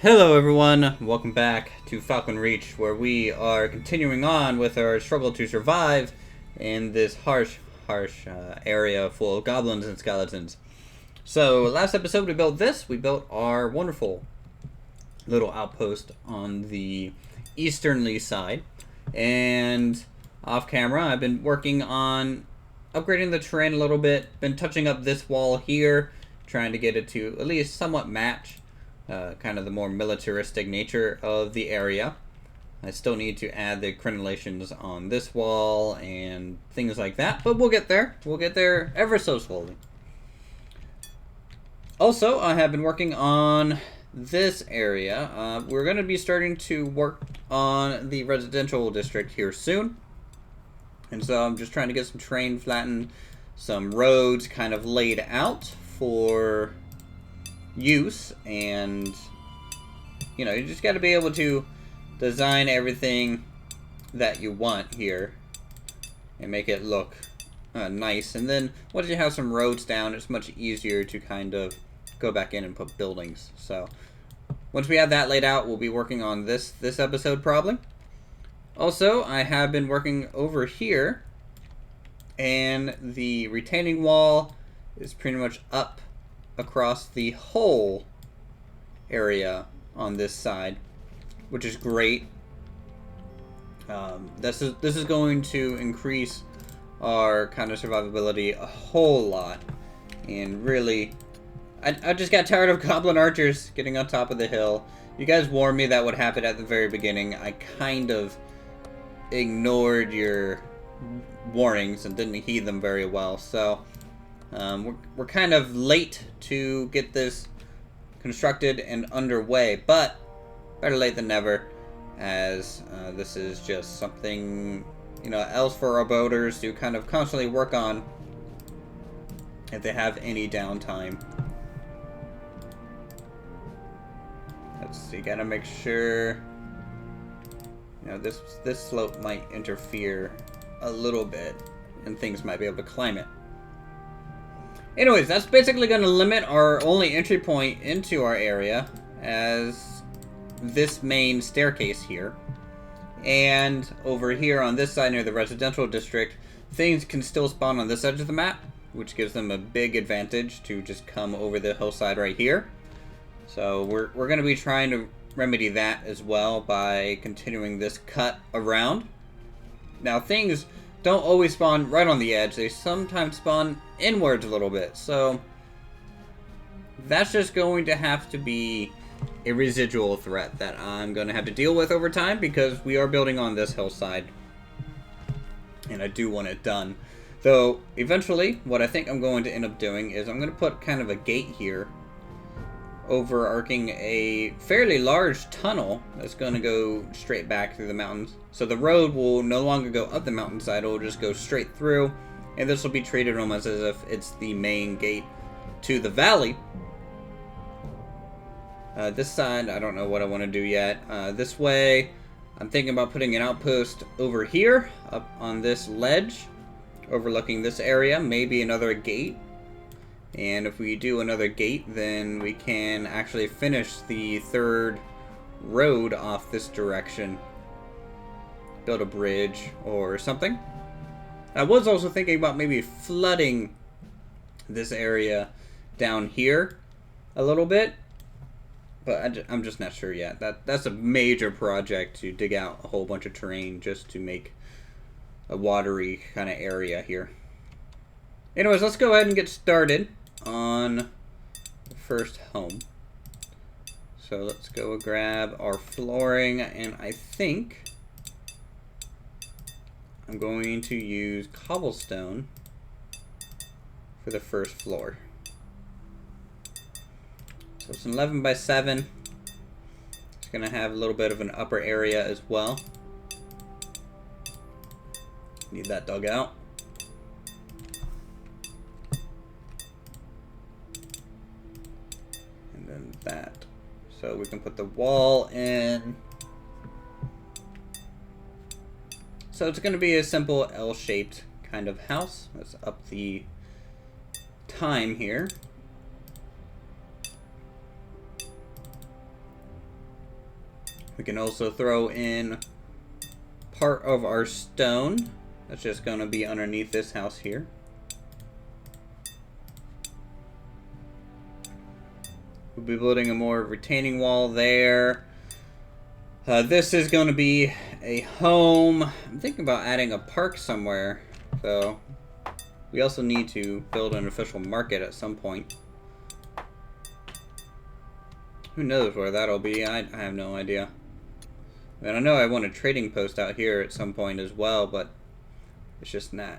Hello everyone, welcome back to Falcon Reach, where we are continuing on with our struggle to survive in this harsh area full of goblins and skeletons. So last episode we built our wonderful little outpost on the easternly side, and off camera I've been working on upgrading the terrain a little bit, been touching up this wall here, trying to get it to at least somewhat match kind of the more militaristic nature of the area. I still need to add the crenellations on this wall and things like that, but we'll get there. We'll get there ever so slowly. Also, I have been working on this area. We're going to be starting to work on the residential district here soon. And so I'm just trying to get some terrain flattened, some roads kind of laid out for use, and you know, you just got to be able to design everything that you want here and make it look nice. And then once you have some roads down, it's much easier to kind of go back in and put buildings. So once we have that laid out, we'll be working on this episode probably. Also, I have been working over here, and the retaining wall is pretty much up across the whole area on this side, which is great. This is going to increase our kind of survivability a whole lot, and really, I just got tired of goblin archers getting on top of the hill. You guys warned me that would happen at the very beginning. I kind of ignored your warnings and didn't heed them very well, so we're kind of late to get this constructed and underway, but better late than never, as this is just something, you know, else for our builders to kind of constantly work on if they have any downtime. Let's see, gotta make sure, you know, this slope might interfere a little bit and things might be able to climb it. Anyways, that's basically going to limit our only entry point into our area as this main staircase here. And over here on this side near the residential district, things can still spawn on this edge of the map, which gives them a big advantage to just come over the hillside right here. So we're going to be trying to remedy that as well by continuing this cut around. Now, things don't always spawn right on the edge. They sometimes spawn inwards a little bit. So that's just going to have to be a residual threat that I'm going to have to deal with over time, because we are building on this hillside and I do want it done. Though eventually what I think I'm going to end up doing is I'm going to put kind of a gate here overarching a fairly large tunnel that's going to go straight back through the mountains. So the road will no longer go up the mountainside, it will just go straight through, and this will be treated almost as if it's the main gate to the valley. This side, I don't know what I want to do yet. This way, I'm thinking about putting an outpost over here, up on this ledge, overlooking this area, maybe another gate. And if we do another gate, then we can actually finish the third road off this direction. Build a bridge or something. I was also thinking about maybe flooding this area down here a little bit, but I'm just not sure yet. That's a major project, to dig out a whole bunch of terrain just to make a watery kind of area here. Anyways, let's go ahead and get started on the first home. So let's go grab our flooring, and I think I'm going to use cobblestone for the first floor. So it's an 11 by 7. It's going to have a little bit of an upper area as well. Need that dug out. That, so we can put the wall in. So it's going to be a simple L-shaped kind of house. Let's up the time here. We can also throw in part of our stone. That's just going to be underneath this house here. We'll be building a more retaining wall there. This is going to be a home. I'm thinking about adding a park somewhere. So we also need to build an official market at some point. Who knows where that'll be? I have no idea. And I know I want a trading post out here at some point as well, but it's just not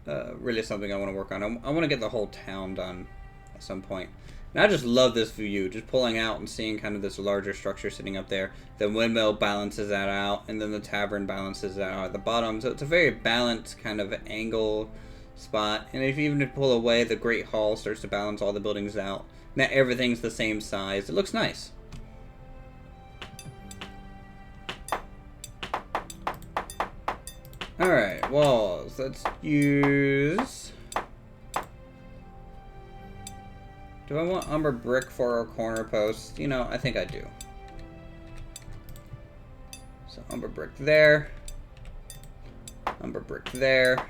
really something I want to work on. I want to get the whole town done at some point. And I just love this view, just pulling out and seeing kind of this larger structure sitting up there. The windmill balances that out, and then the tavern balances that out at the bottom. So it's a very balanced kind of angle spot. And if you even pull away, the Great Hall starts to balance all the buildings out. Not everything's the same size. It looks nice. Alright, walls. Let's use... Do I want umber brick for our corner posts? You know, I think I do. So umber brick there. Umber brick there.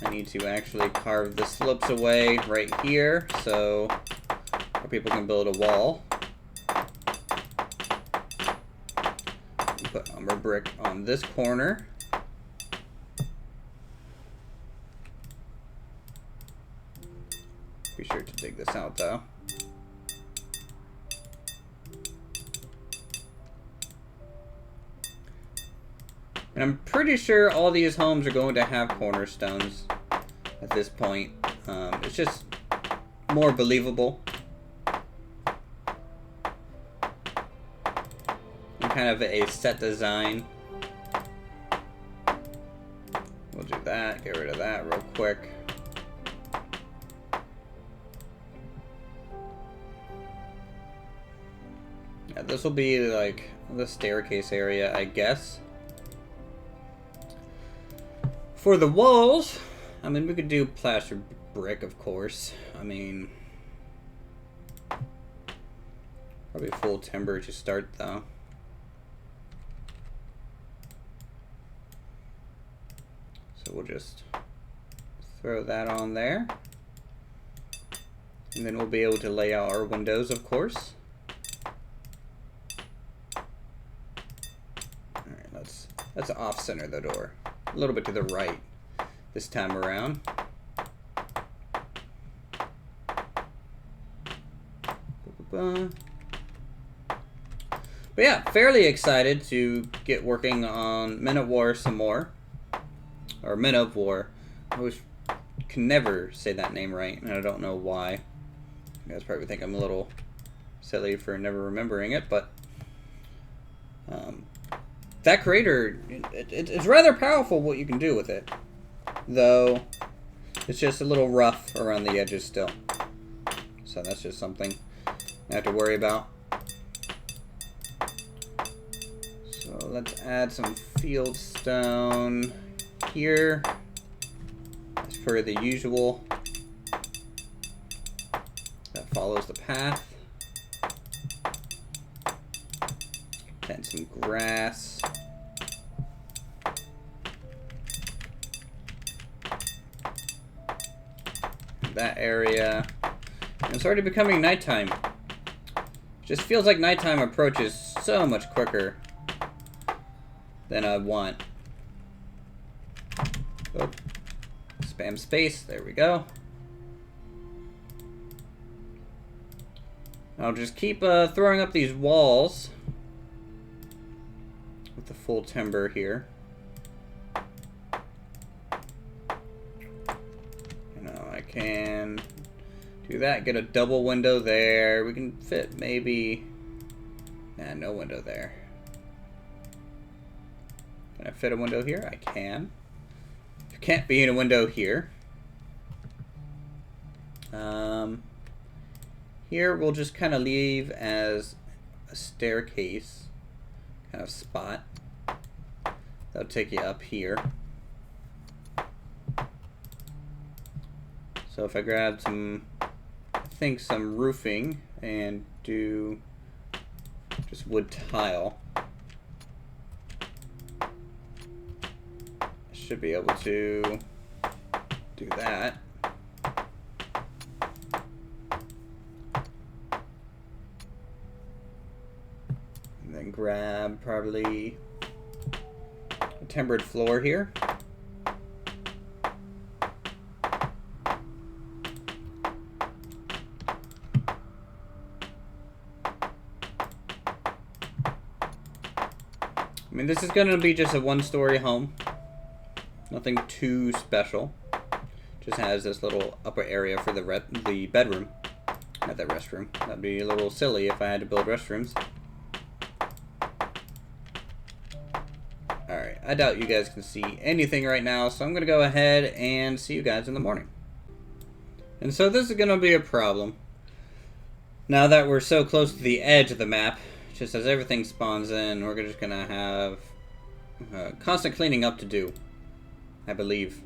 I need to actually carve the slopes away right here so our people can build a wall. Put umber brick on this corner. Be sure to dig this out though. And I'm pretty sure all these homes are going to have cornerstones at this point. It's just more believable. And kind of a set design. We'll do that, get rid of that real quick. Yeah, this will be like the staircase area, I guess. For the walls, I mean, we could do plaster brick, of course. I mean, probably full timber to start, though. So we'll just throw that on there. And then we'll be able to lay out our windows, of course. Alright, let's off-center the door. A little bit to the right this time around. But yeah, fairly excited to get working on Men of War some more. Or Men of War. I always can never say that name right, and I don't know why. You guys probably think I'm a little silly for never remembering it, but that creator, it's rather powerful what you can do with it. Though, it's just a little rough around the edges still. So that's just something I have to worry about. So let's add some field stone here. As per the usual. That follows the path. Plant some grass. That area. And it's already becoming nighttime. It just feels like nighttime approaches so much quicker than I want. Oh. Spam space. There we go. I'll just keep throwing up these walls with the full timber here. Can do that, get a double window there. We can fit maybe... Nah, no window there. Can I fit a window here? I can. There can't be in a window here. Here we'll just kind of leave as a staircase kind of spot. That'll take you up here. So if I grab some, I think some roofing and do just wood tile. Should be able to do that. And then grab probably a timbered floor here. I mean, this is going to be just a one-story home. Nothing too special. Just has this little upper area for the bedroom. Not that restroom. That'd be a little silly if I had to build restrooms. Alright, I doubt you guys can see anything right now, so I'm going to go ahead and see you guys in the morning. And so this is going to be a problem. Now that we're so close to the edge of the map, just as everything spawns in, we're just going to have constant cleaning up to do. I believe,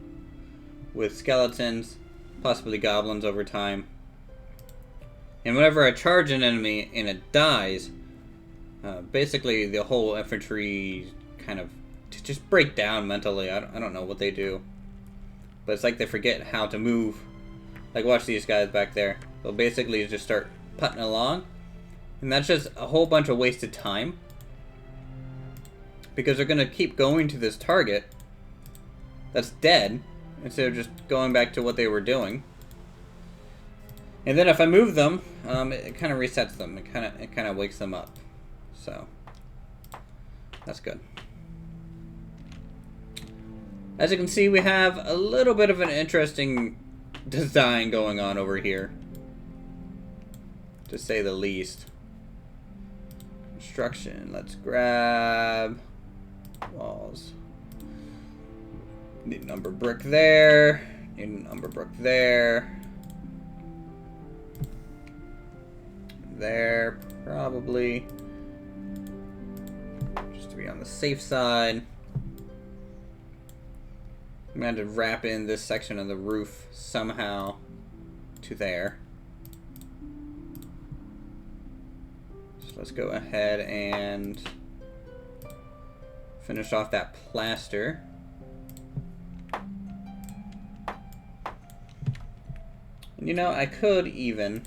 with skeletons, possibly goblins over time. And whenever I charge an enemy and it dies, basically the whole infantry kind of just break down mentally. I don't know what they do, but it's like they forget how to move. Like, watch these guys back there. They'll basically just start putting along, and that's just a whole bunch of wasted time, because they're going to keep going to this target that's dead, instead of just going back to what they were doing. And then if I move them, it kind of resets them. It kind of wakes them up. So that's good. As you can see, we have a little bit of an interesting design going on over here, to say the least. Construction. Let's grab walls. Need an umber brick there. Need an umber brick there. There, probably. Just to be on the safe side. I'm going to have to wrap in this section of the roof somehow to there. So let's go ahead and finish off that plaster. And you know, I could even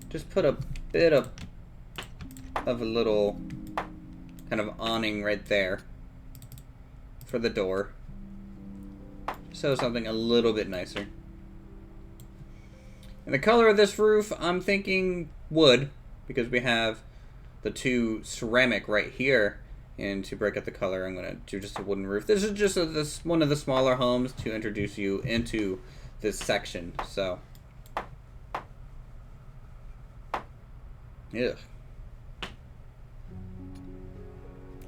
just put a bit of a little kind of awning right there for the door. So something a little bit nicer. And the color of this roof, I'm thinking wood, because we have the two ceramic right here. And to break up the color, I'm going to do just a wooden roof. This is just one of the smaller homes to introduce you into this section. So, yeah.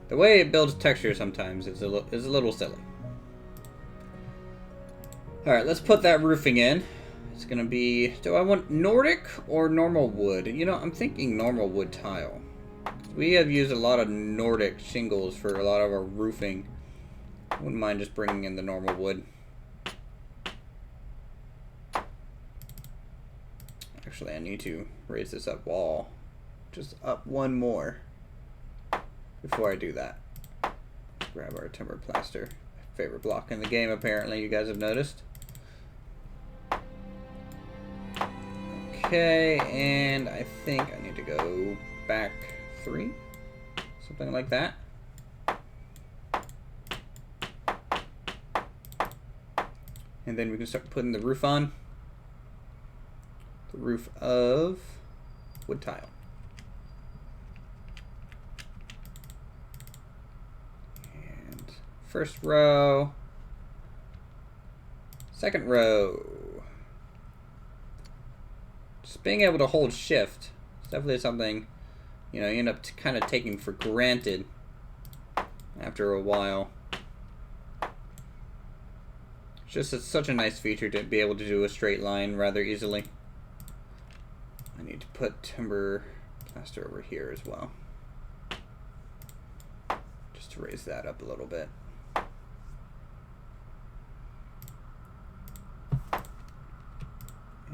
The way it builds texture sometimes is a little silly. All right, let's put that roofing in. It's going to be, do I want Nordic or normal wood? You know, I'm thinking normal wood tile. We have used a lot of Nordic shingles for a lot of our roofing. I wouldn't mind just bringing in the normal wood. Actually, I need to raise this up wall. Just up one more before I do that. Grab our timber plaster. Favorite block in the game, apparently, you guys have noticed. Okay, and I think I need to go back 3, something like that. And then we can start putting the roof on. The roof of wood tile. And first row, second row. Just being able to hold shift is definitely something, you know, you end up kind of taking for granted after a while. It's just such a nice feature to be able to do a straight line rather easily. I need to put timber plaster over here as well, just to raise that up a little bit.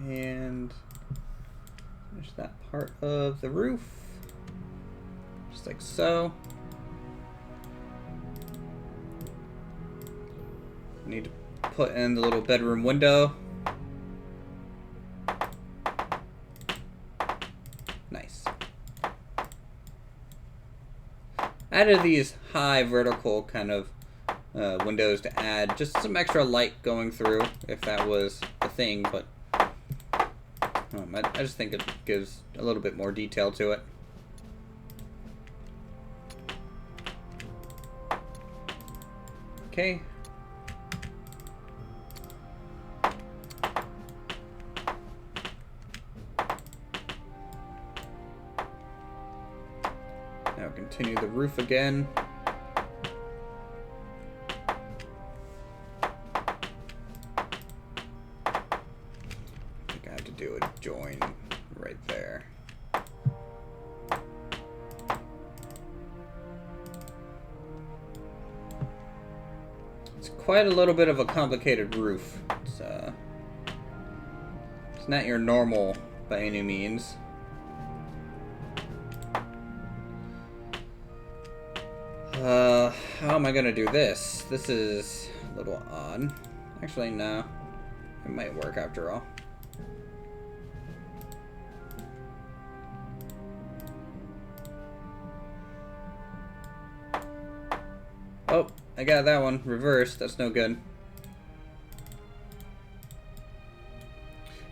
And finish that part of the roof. Just like so. Need to put in the little bedroom window. Nice. Added these high vertical kind of windows to add just some extra light going through, if that was a thing, but I just think it gives a little bit more detail to it. Okay. Now continue the roof again. Do a join right there. It's quite a little bit of a complicated roof. It's not your normal by any means. How am I gonna do this? This is a little odd. Actually, no. It might work after all. Oh, I got that one reversed. That's no good.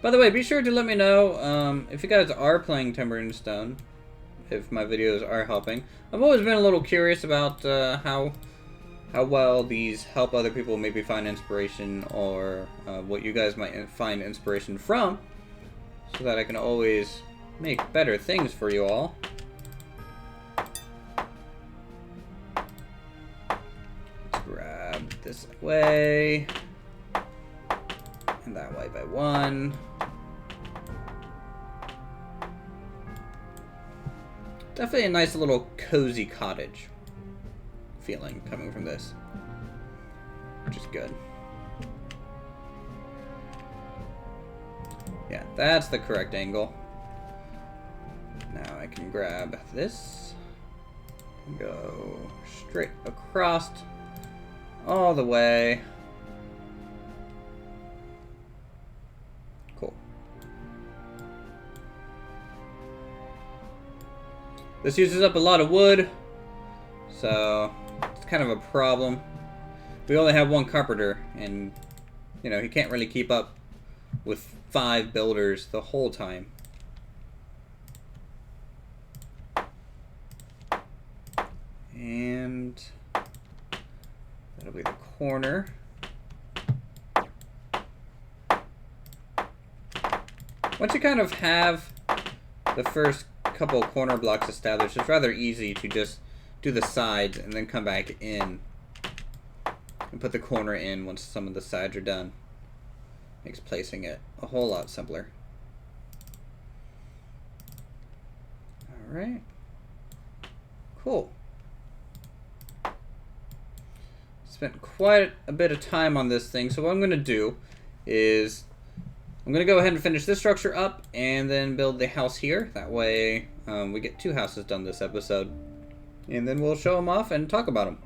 By the way, be sure to let me know if you guys are playing Timber and Stone, if my videos are helping. I've always been a little curious about how well these help other people maybe find inspiration, or what you guys might find inspiration from, so that I can always make better things for you all. This way, and that way by one. Definitely a nice little cozy cottage feeling coming from this, which is good. Yeah, that's the correct angle. Now I can grab this and go straight across all the way. Cool. This uses up a lot of wood, so it's kind of a problem. We only have one carpenter, and you know, he can't really keep up with 5 builders the whole time. And that'll be the corner. Once you kind of have the first couple corner blocks established, it's rather easy to just do the sides and then come back in and put the corner in once some of the sides are done. Makes placing it a whole lot simpler. Alright. Cool. Spent quite a bit of time on this thing, so what I'm going to do is I'm going to go ahead and finish this structure up and then build the house here. That way we get 2 houses done this episode, and then we'll show them off and talk about them.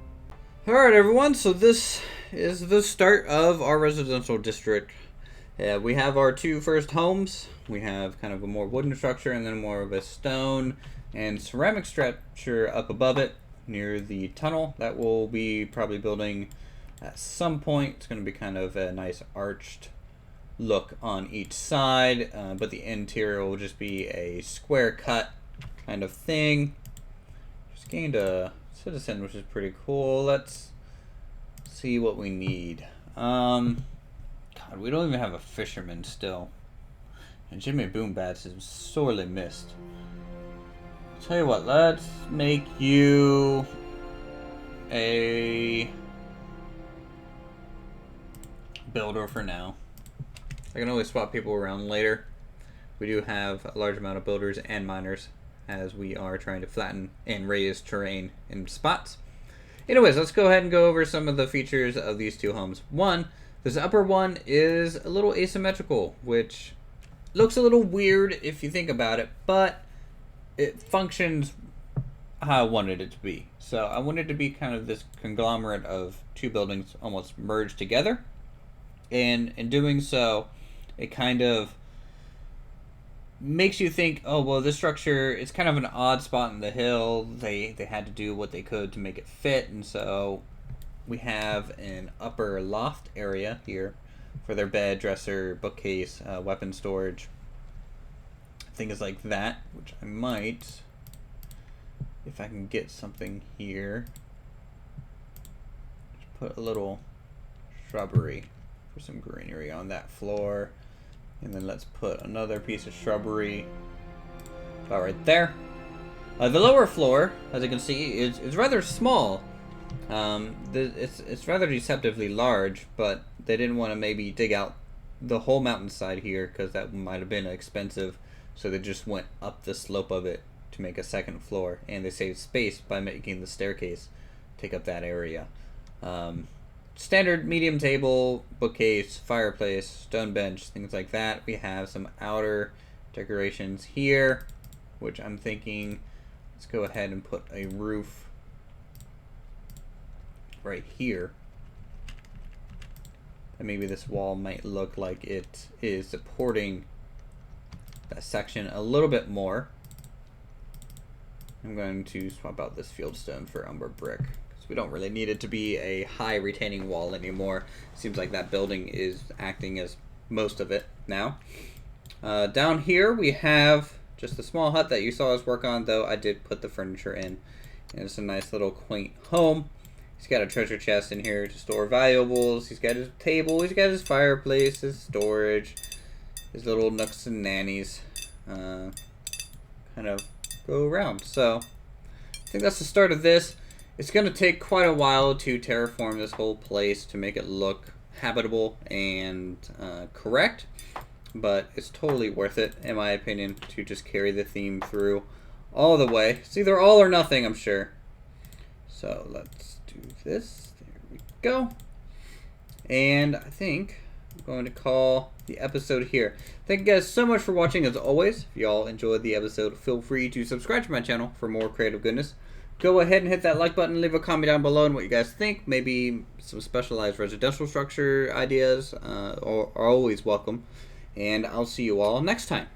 Alright everyone, so this is the start of our residential district. We have our 2 first homes. We have kind of a more wooden structure and then more of a stone and ceramic structure up above it near the tunnel that we'll be probably building at some point. It's going to be kind of a nice arched look on each side, but the interior will just be a square cut kind of thing. Just gained a citizen, which is pretty cool. Let's see what we need. God, we don't even have a fisherman still. And Jimmy Boombats is sorely missed. Tell you what, let's make you a builder for now. I can always swap people around later. We do have a large amount of builders and miners as we are trying to flatten and raise terrain in spots. Anyways, let's go ahead and go over some of the features of these 2 homes. One, this upper one is a little asymmetrical, which Looks a little weird if you think about it, but it functions how I wanted it to be. So I wanted it to be kind of this conglomerate of two buildings almost merged together. And in doing so, it kind of makes you think, oh well, this structure is kind of an odd spot in the hill. They had to do what they could to make it fit, and so we have an upper loft area here for their bed, dresser, bookcase, weapon storage, things like that. Which I might, if I can get something here, just put a little shrubbery for some greenery on that floor. And then let's put another piece of shrubbery about right there. The lower floor, as you can see, is rather small. It's rather deceptively large, but they didn't want to maybe dig out the whole mountainside here because that might have been expensive. So they just went up the slope of it to make a second floor, and they saved space by making the staircase take up that area. Standard medium table, bookcase, fireplace, stone bench, things like that. We have some outer decorations here, which I'm thinking, let's go ahead and put a roof right here. And maybe this wall might look like it is supporting that section a little bit more. I'm going to swap out this fieldstone for umber brick. We don't really need it to be a high retaining wall anymore. Seems like that building is acting as most of it now. Down here we have just a small hut that you saw us work on, though I did put the furniture in. And it's a nice little quaint home. He's got a treasure chest in here to store valuables. He's got his table. He's got his fireplace, his storage, his little nooks and nannies. Kind of go around. So I think that's the start of this. It's going to take quite a while to terraform this whole place to make it look habitable and correct, but it's totally worth it, in my opinion, to just carry the theme through all the way. It's either all or nothing, I'm sure. So let's do this. There we go. And I think I'm going to call the episode here. Thank you guys so much for watching, as always. If y'all enjoyed the episode, feel free to subscribe to my channel for more creative goodness. Go ahead and hit that like button, leave a comment down below on what you guys think. Maybe some specialized residential structure ideas are always welcome. And I'll see you all next time.